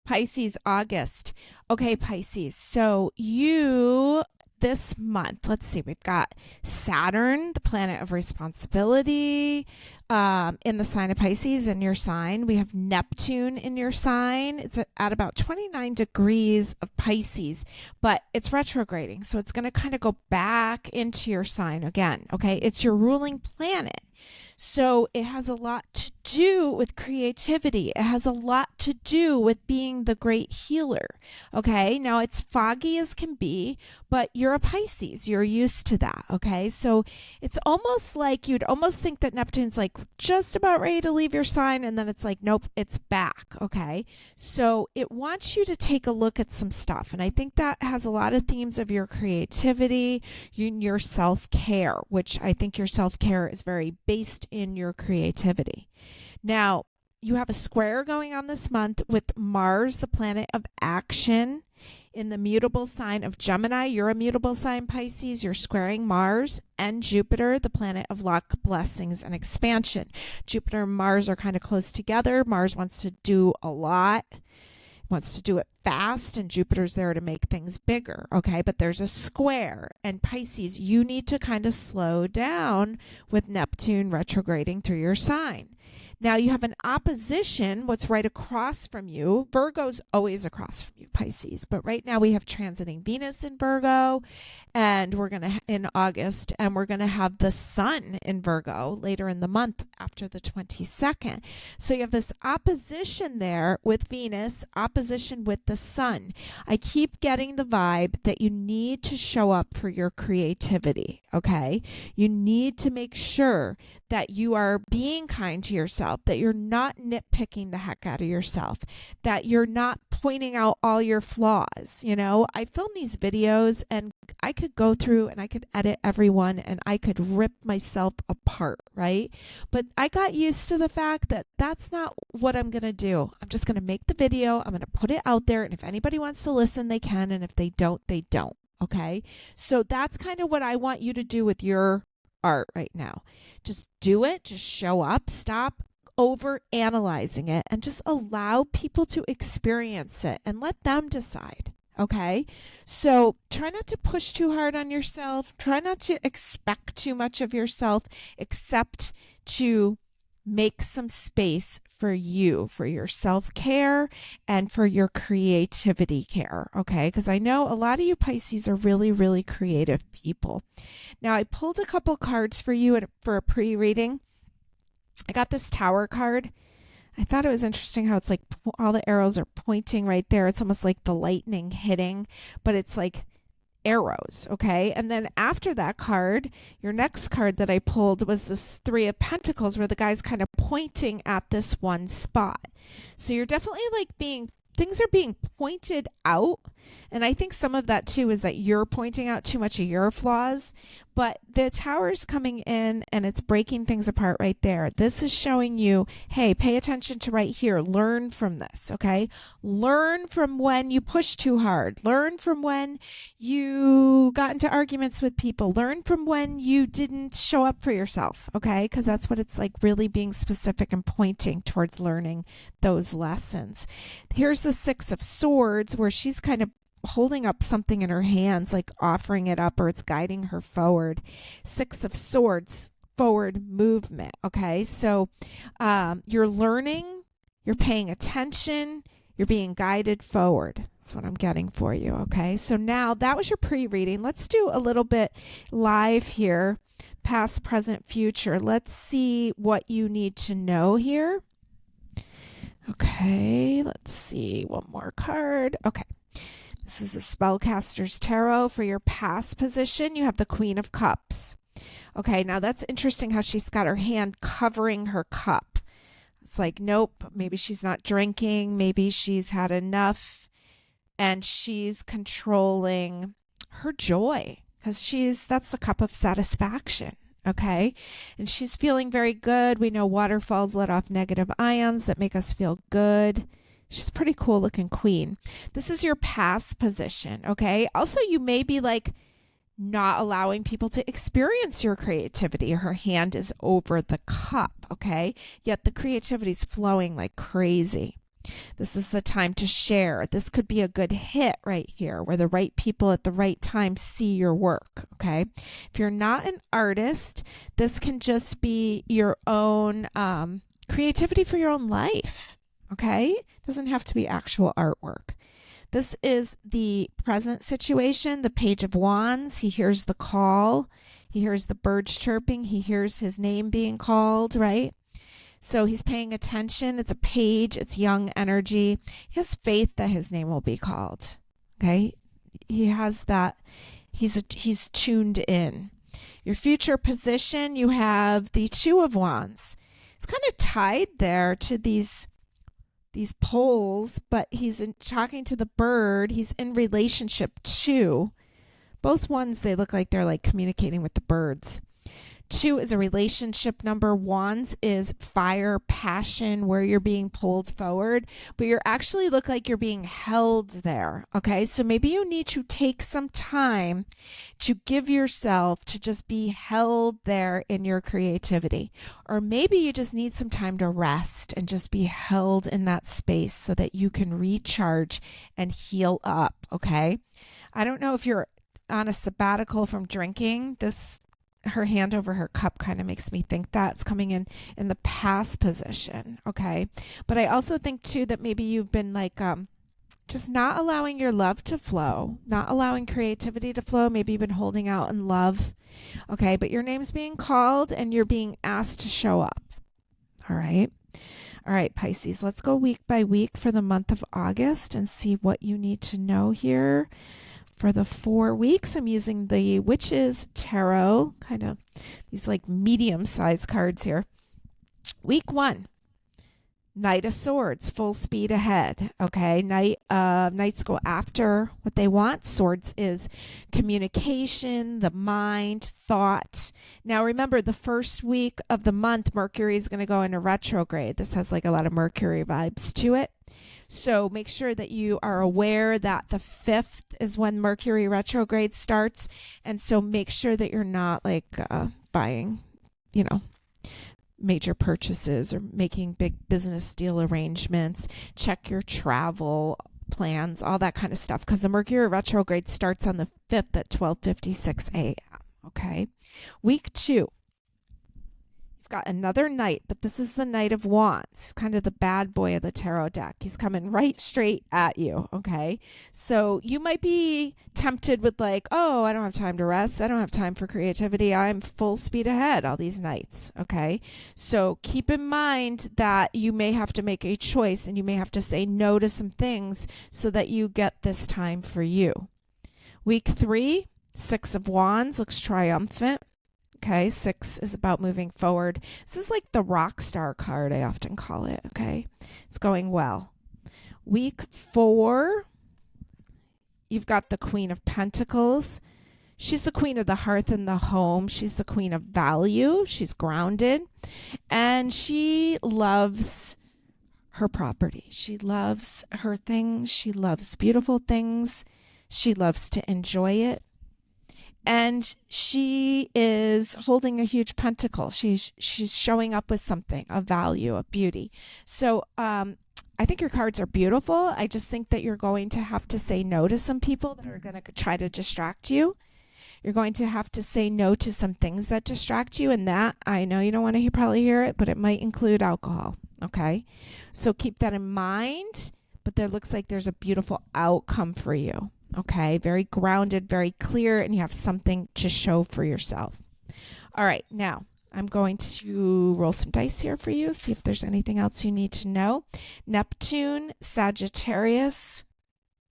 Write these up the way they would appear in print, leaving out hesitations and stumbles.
Pisces, August. Okay, Pisces. So this month, let's see, we've got Saturn, the planet of responsibility, in the sign of Pisces in your sign. We have Neptune in your sign. It's at about 29 degrees of Pisces, but it's retrograding. So it's going to kind of go back into your sign again. Okay. It's your ruling planet. So it has a lot to do with creativity. It has a lot to do with being the great healer. Okay. Now it's foggy as can be, but you're a Pisces. You're used to that. Okay. So it's almost like you'd almost think that Neptune's like just about ready to leave your sign. And then it's like, nope, it's back. Okay. So it wants you to take a look at some stuff. And I think that has a lot of themes of your creativity, your self-care, which I think your self-care is very based in your creativity. Now, you have a square going on this month with Mars, the planet of action, in the mutable sign of Gemini. You're a mutable sign, Pisces. You're squaring Mars, and Jupiter, the planet of luck, blessings, and expansion. Jupiter and Mars are kind of close together. Mars wants to do a lot, wants to do it fast, and Jupiter's there to make things bigger. Okay, but there's a square, and Pisces, you need to kind of slow down with Neptune retrograding through your sign. Now you have an opposition, what's right across from you. Virgo's always across from you, Pisces. But right now we have transiting Venus in Virgo, and we're going to, in August, and we're going to have the sun in Virgo later in the month after the 22nd. So you have this opposition there with Venus, opposition with the sun. I keep getting the vibe that you need to show up for your creativity, okay? You need to make sure that you are being kind to yourself, that you're not nitpicking the heck out of yourself, that you're not pointing out all your flaws. You know, I film these videos and I could go through and I could edit every one and I could rip myself apart, right? But I got used to the fact that that's not what I'm going to do. I'm just going to make the video. I'm going to put it out there. And if anybody wants to listen, they can. And if they don't, they don't. Okay. So that's kind of what I want you to do with your art right now. Just do it. Just show up. Stop over analyzing it and just allow people to experience it and let them decide. Okay. So try not to push too hard on yourself. Try not to expect too much of yourself, except to make some space for you, for your self-care and for your creativity care. Okay. Because I know a lot of you Pisces are really, really creative people. Now I pulled a couple cards for you for a pre-reading. I got this Tower card. I thought it was interesting how it's like all the arrows are pointing right there. It's almost like the lightning hitting, but it's like arrows. Okay. And then after that card, your next card that I pulled was this Three of Pentacles, where the guy's kind of pointing at this one spot. So you're definitely like things are being pointed out. And I think some of that too is that you're pointing out too much of your flaws, but the Tower's coming in and it's breaking things apart right there. This is showing you, hey, pay attention to right here. Learn from this. Okay. Learn from when you push too hard. Learn from when you got into arguments with people. Learn from when you didn't show up for yourself. Okay. Because that's what it's like, really being specific and pointing towards learning those lessons. Here's the Six of Swords, where she's kind of holding up something in her hands, like offering it up, or it's guiding her forward. Six of Swords, forward movement. Okay. So you're learning, you're paying attention, you're being guided forward. That's what I'm getting for you. Okay. So now that was your pre-reading. Let's do a little bit live here. Past, present, future. Let's see what you need to know here. Okay, let's see. One more card. Okay. This is a Spellcaster's Tarot. For your past position, you have the Queen of Cups. Okay, now that's interesting how she's got her hand covering her cup. It's like, nope, maybe she's not drinking. Maybe she's had enough and she's controlling her joy, because that's the cup of satisfaction. Okay. And she's feeling very good. We know waterfalls let off negative ions that make us feel good. She's a pretty cool looking queen. This is your past position. Okay. Also, you may be like not allowing people to experience your creativity. Her hand is over the cup. Okay. Yet the creativity is flowing like crazy. This is the time to share. This could be a good hit right here where the right people at the right time see your work. Okay. If you're not an artist, this can just be your own creativity for your own life. Okay. It doesn't have to be actual artwork. This is the present situation, the Page of Wands. He hears the call. He hears the birds chirping. He hears his name being called, right? So he's paying attention. It's a page. It's young energy. He has faith that his name will be called. Okay? He has that. He's tuned in. Your future position, you have the Two of Wands. It's kind of tied there to these poles, but he's talking to the bird. He's in relationship to both ones. They look like they're like communicating with the birds. 2 is a relationship number. Wands is fire, passion, where you're being pulled forward, but you actually look like you're being held there. Okay. So maybe you need to take some time to give yourself to just be held there in your creativity. Or maybe you just need some time to rest and just be held in that space so that you can recharge and heal up. Okay. I don't know if you're on a sabbatical from drinking. Her hand over her cup kind of makes me think that's coming in the past position. Okay. But I also think too that maybe you've been like just not allowing your love to flow, not allowing creativity to flow. Maybe you've been holding out in love. Okay. But your name's being called and you're being asked to show up. All right. All right, Pisces, let's go week by week for the month of August and see what you need to know here. For the 4 weeks, I'm using the Witches Tarot, kind of these like medium-sized cards here. Week 1, Knight of Swords, full speed ahead. Okay, Knights go after what they want. Swords is communication, the mind, thought. Now remember, the first week of the month, Mercury is going to go into retrograde. This has like a lot of Mercury vibes to it. So make sure that you are aware that the 5th is when Mercury retrograde starts. And so make sure that you're not like buying, major purchases or making big business deal arrangements. Check your travel plans, all that kind of stuff, because the Mercury retrograde starts on the 5th at 12:56 a.m. Okay. Week 2. Got another knight, but this is the Knight of Wands, kind of the bad boy of the tarot deck. He's coming right straight at you. Okay. So you might be tempted with like, oh, I don't have time to rest. I don't have time for creativity. I'm full speed ahead, all these nights. Okay. So keep in mind that you may have to make a choice and you may have to say no to some things so that you get this time for you. Week 3, 6 of Wands looks triumphant. Okay, 6 is about moving forward. This is like the rock star card, I often call it. Okay, it's going well. Week 4, you've got the Queen of Pentacles. She's the queen of the hearth and the home. She's the queen of value. She's grounded. And she loves her property. She loves her things. She loves beautiful things. She loves to enjoy it. And she is holding a huge pentacle. She's showing up with something of value, of beauty. So I think your cards are beautiful. I just think that you're going to have to say no to some people that are going to try to distract you. You're going to have to say no to some things that distract you. And that, I know you don't want to probably hear it, but it might include alcohol. Okay. So keep that in mind. But there looks like there's a beautiful outcome for you. Okay, very grounded, very clear, and you have something to show for yourself. All right, now I'm going to roll some dice here for you, see if there's anything else you need to know. Neptune, Sagittarius,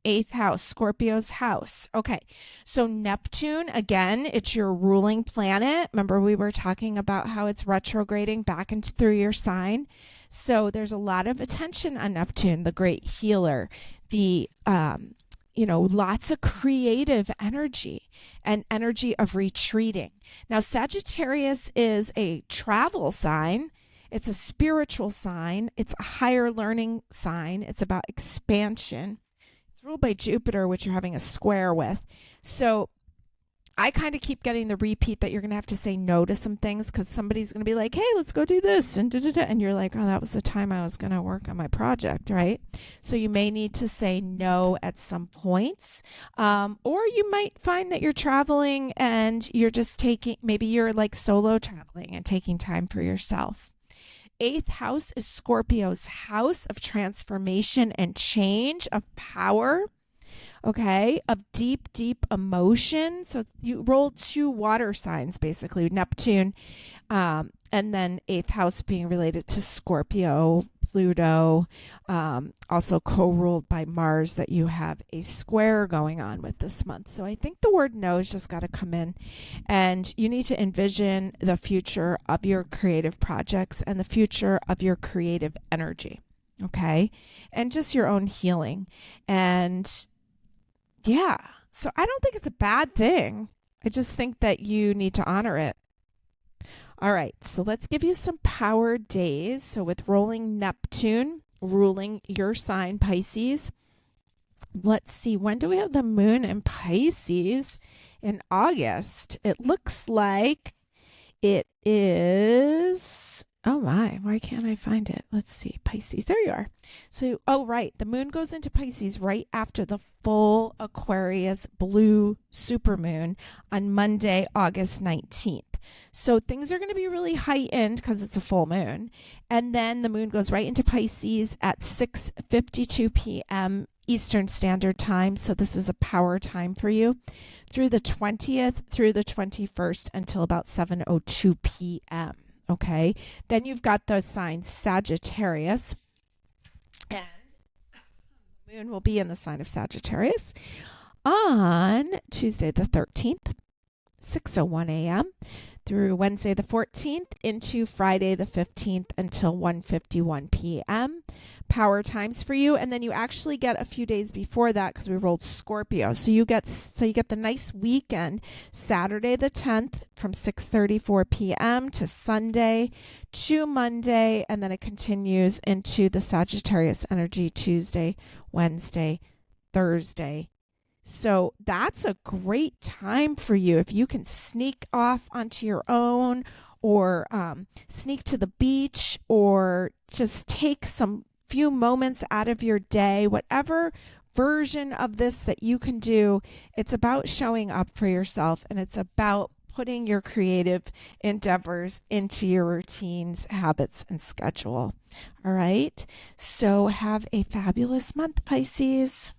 8th house, Scorpio's house. Okay, so Neptune, again, it's your ruling planet. Remember, we were talking about how it's retrograding back into through your sign. So there's a lot of attention on Neptune, the great healer, the lots of creative energy and energy of retreating. Now, Sagittarius is a travel sign. It's a spiritual sign. It's a higher learning sign. It's about expansion. It's ruled by Jupiter, which you're having a square with. So I kind of keep getting the repeat that you're going to have to say no to some things because somebody's going to be like, hey, let's go do this. And you're like, oh, that was the time I was going to work on my project, right? So you may need to say no at some points. Or you might find that you're traveling and you're just maybe you're like solo traveling and taking time for yourself. 8th house is Scorpio's house of transformation and change, of power. Okay, of deep, deep emotion. So you roll 2 water signs, basically, Neptune, and then 8th house being related to Scorpio, Pluto, also co-ruled by Mars, that you have a square going on with this month. So I think the word no has just got to come in, and you need to envision the future of your creative projects and the future of your creative energy. Okay, and just your own healing. And yeah. So I don't think it's a bad thing. I just think that you need to honor it. All right. So let's give you some power days. So with rolling Neptune ruling your sign, Pisces. Let's see. When do we have the moon in Pisces? In August. It looks like it is... Oh my, why can't I find it? Let's see, Pisces. There you are. So, oh, right. The moon goes into Pisces right after the full Aquarius blue supermoon on Monday, August 19th. So things are going to be really heightened because it's a full moon. And then the moon goes right into Pisces at 6:52 p.m. Eastern Standard Time. So this is a power time for you through the 20th through the 21st until about 7:02 p.m. Okay, then you've got those signs Sagittarius, and the moon will be in the sign of Sagittarius on Tuesday the 13th, 6:01 a.m. through Wednesday the 14th into Friday the 15th until 1:51 p.m. Power times for you, and then you actually get a few days before that because we rolled Scorpio. So you get the nice weekend, Saturday the 10th from 6:34 p.m. to Sunday to Monday, and then it continues into the Sagittarius energy Tuesday, Wednesday, Thursday. So that's a great time for you if you can sneak off onto your own, or sneak to the beach, or just take some few moments out of your day, whatever version of this that you can do. It's about showing up for yourself, and it's about putting your creative endeavors into your routines, habits, and schedule. All right. So have a fabulous month, Pisces.